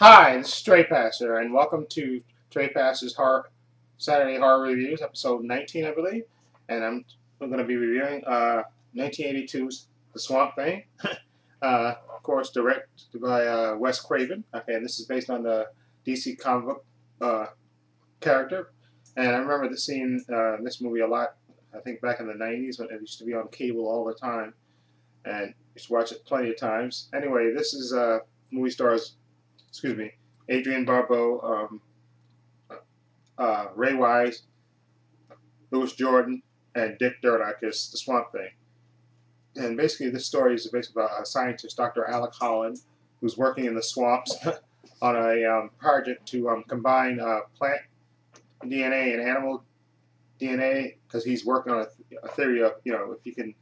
Hi, this is Trepacer, and welcome to Trepacer's Saturday Horror Reviews, episode 19, I believe. And I'm going to be reviewing 1982's The Swamp Thing, of course, directed by Wes Craven. Okay, and this is based on the DC comic book character. And I remember seeing this movie a lot, I think back in the 90s when it used to be on cable all the time. And used to watch it plenty of times. Anyway, this is movie stars. Adrienne Barbeau, Ray Wise, Louis Jordan, and Dick Durdock as the Swamp Thing. And basically, this story is basically about a scientist, Dr. Alec Holland, who's working in the swamps on a project to combine plant DNA and animal DNA, because he's working on a theory of, if you can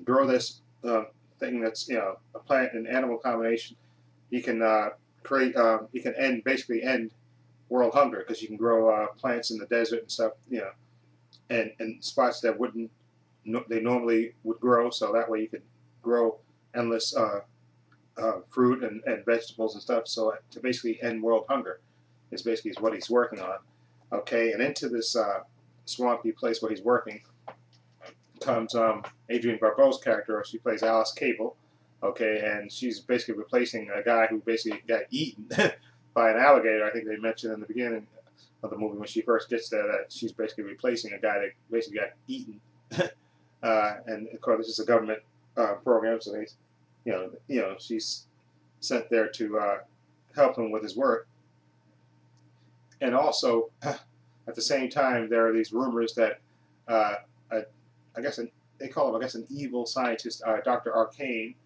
grow this thing that's, a plant and animal combination, you can basically end world hunger, because you can grow plants in the desert and stuff, and spots that they normally would grow, so that way you could grow endless fruit and vegetables and stuff, so to basically end world hunger is what he's working on. Okay, and into this swampy place where he's working comes Adrienne Barbeau's character. She plays Alice Cable. Okay, and she's basically replacing a guy who basically got eaten by an alligator. I think they mentioned in the beginning of the movie when she first gets there that she's basically replacing a guy that basically got eaten. And of course, this is a government program, so she's sent there to help him with his work. And also, at the same time, there are these rumors that they call him, an evil scientist, Dr. Arcane,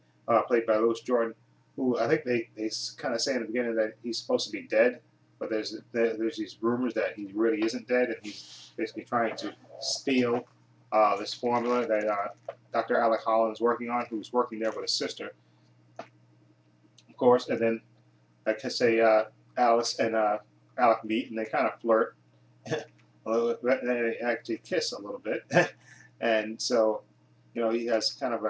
played by Louis Jordan, who I think they kind of say in the beginning that he's supposed to be dead, but there's these rumors that he really isn't dead, and he's basically trying to steal this formula that Dr. Alec Holland is working on, who's working there with his sister, of course. And then, like I say, Alice and Alec meet, and they kind of flirt. They actually kiss a little bit, and so he has kind of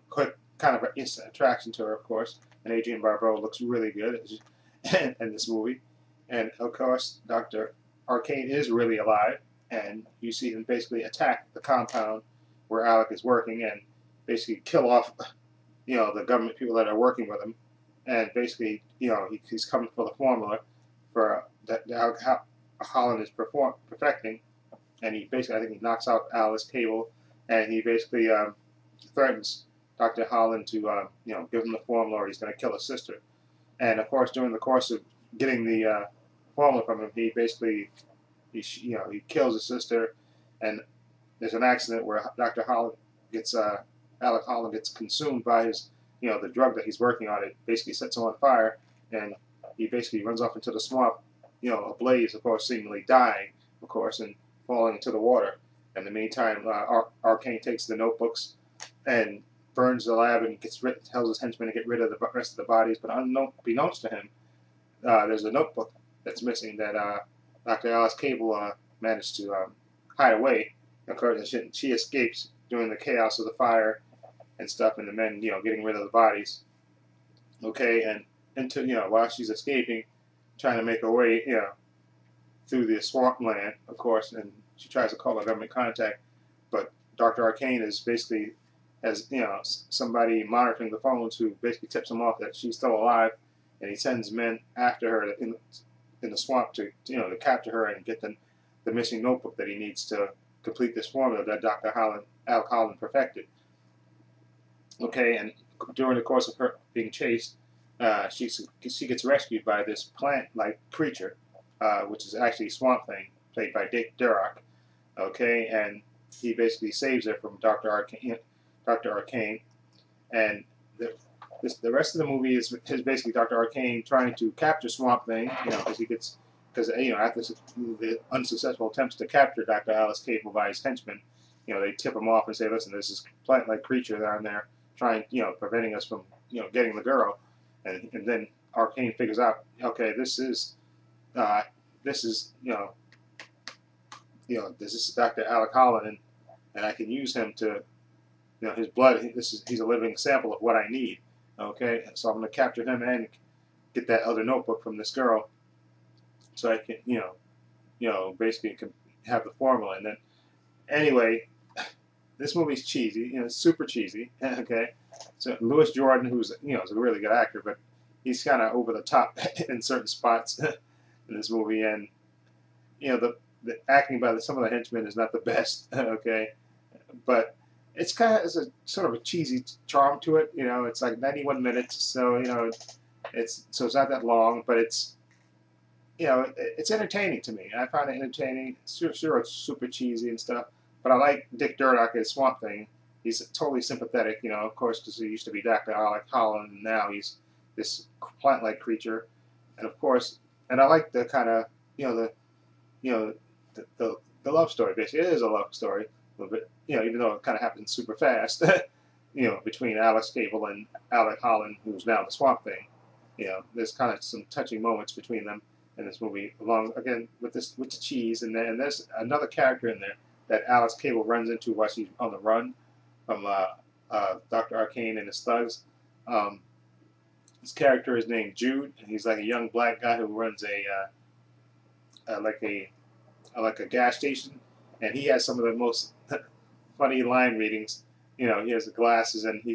quick kind of an instant attraction to her, of course. And Adrienne Barbeau looks really good in this movie. And of course, Dr. Arcane is really alive, and you see him basically attack the compound where Alec is working and basically kill off, the government people that are working with him. And basically, he's coming for the formula for that Holland is perfecting. And he basically, I think he knocks out Alice Cable, and he basically threatens Dr. Holland to, give him the formula, or he's going to kill his sister. And of course, during the course of getting the formula from him, he basically, he kills his sister, and there's an accident where Dr. Holland gets, Alec Holland gets consumed by his, the drug that he's working on. It basically sets him on fire, and he basically runs off into the swamp, ablaze, of course, seemingly dying, of course, and falling into the water. In the meantime, Arcane takes the notebooks and burns the lab and tells his henchmen to get rid of the rest of the bodies. But unbeknownst to him, there's a notebook that's missing that Dr. Alice Cable managed to hide away. Of course, she escapes during the chaos of the fire and stuff, and the men, getting rid of the bodies. Okay, and while she's escaping, trying to make her way, through the swampland, of course, and she tries to call a government contact, but Dr. Arcane is basically has somebody monitoring the phones who basically tips him off that she's still alive, and he sends men after her in the swamp to capture her and get the missing notebook that he needs to complete this formula that Dr. Alec Holland perfected. Okay, and during the course of her being chased, she gets rescued by this plant-like creature, which is actually Swamp Thing, played by Dick Durdock. Okay, and he basically saves her from Dr. Arcane, and the rest of the movie is basically Dr. Arcane trying to capture Swamp Thing, because after the unsuccessful attempts to capture Dr. Alice Cable by his henchmen, they tip him off and say, listen, there's this plant-like creature down there trying, preventing us from, getting the girl, and then Arcane figures out, okay, this is Dr. Alec Holland, and I can use him to, his blood. He's a living sample of what I need, Okay, so I'm going to capture him and get that other notebook from this girl, so I can, basically can have the formula. And then, anyway, this movie's cheesy, super cheesy. Okay, so Louis Jordan, who's is a really good actor, but he's kind of over the top in certain spots in this movie, and the acting by some of the henchmen is not the best. Okay, but it's kind of a sort of a cheesy charm to it. It's like 91 minutes, so it's not that long, but it's entertaining to me. I find it entertaining. Sure, it's super cheesy and stuff, but I like Dick Durdock as Swamp Thing. He's totally sympathetic, of course, because he used to be Dr. Alec Holland, and now he's this plant-like creature. And of course, and I like the kind of, the love story. Basically, it is a love story a little bit, even though it kind of happens super fast, between Alex Cable and Alec Holland, who's now the Swamp Thing. There's kind of some touching moments between them in this movie, along again with the cheese, and there's another character in there that Alex Cable runs into while she's on the run from Dr. Arcane and his thugs. His character is named Jude, and he's like a young black guy who runs like a gas station, and he has some of the most funny line readings. He has the glasses, and he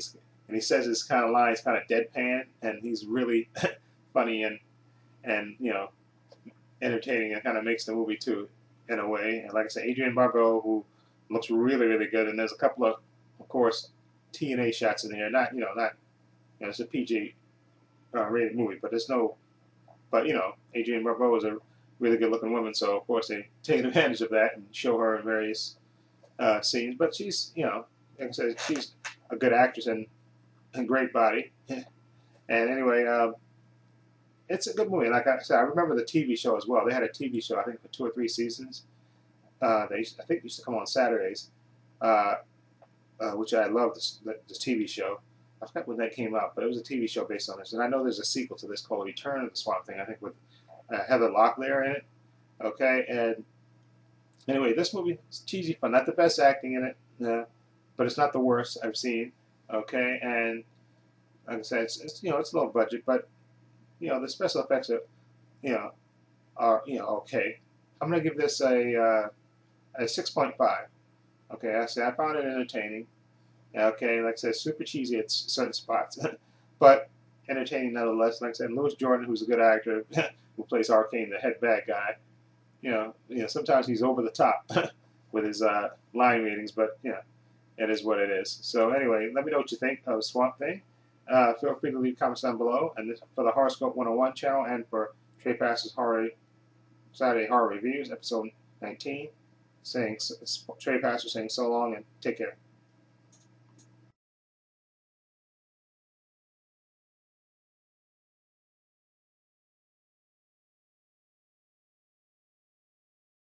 says his kind of lines kind of deadpan, and he's really funny and entertaining, and kind of makes the movie too, in a way. And like I said, Adrienne Barbeau, who looks really, really good, and there's a couple of course, TNA shots in here. Not it's a PG rated movie, but Adrienne Barbeau is a really good looking woman, so of course they take advantage of that and show her in various scenes. But she's, like I said, she's a good actress and great body. And anyway, it's a good movie. Like I said, I remember the TV show as well. They had a TV show, I think, for 2 or 3 seasons. I think used to come on Saturdays, which I loved, this TV show. I forgot when that came out, but it was a TV show based on this. And I know there's a sequel to this called Return of the Swamp Thing, I think, with Heather Locklear in it. Okay, and anyway, this movie is cheesy fun. Not the best acting in it, but it's not the worst I've seen. Okay, and like I said, it's low budget, but the special effects are okay. I'm gonna give this a 6.5. Okay, I found it entertaining. Okay, like I said, super cheesy at certain spots, but entertaining nonetheless. Like I said, Louis Jordan, who's a good actor, who plays Arcane, the head bad guy. Sometimes he's over the top with his line readings, but it is what it is. So anyway, let me know what you think of Swamp Thing. Feel free to leave comments down below. And this, for the Horoscope 101 channel, and for Trepacer's Saturday Horror Reviews, episode 19, Trepacer saying so long and take care.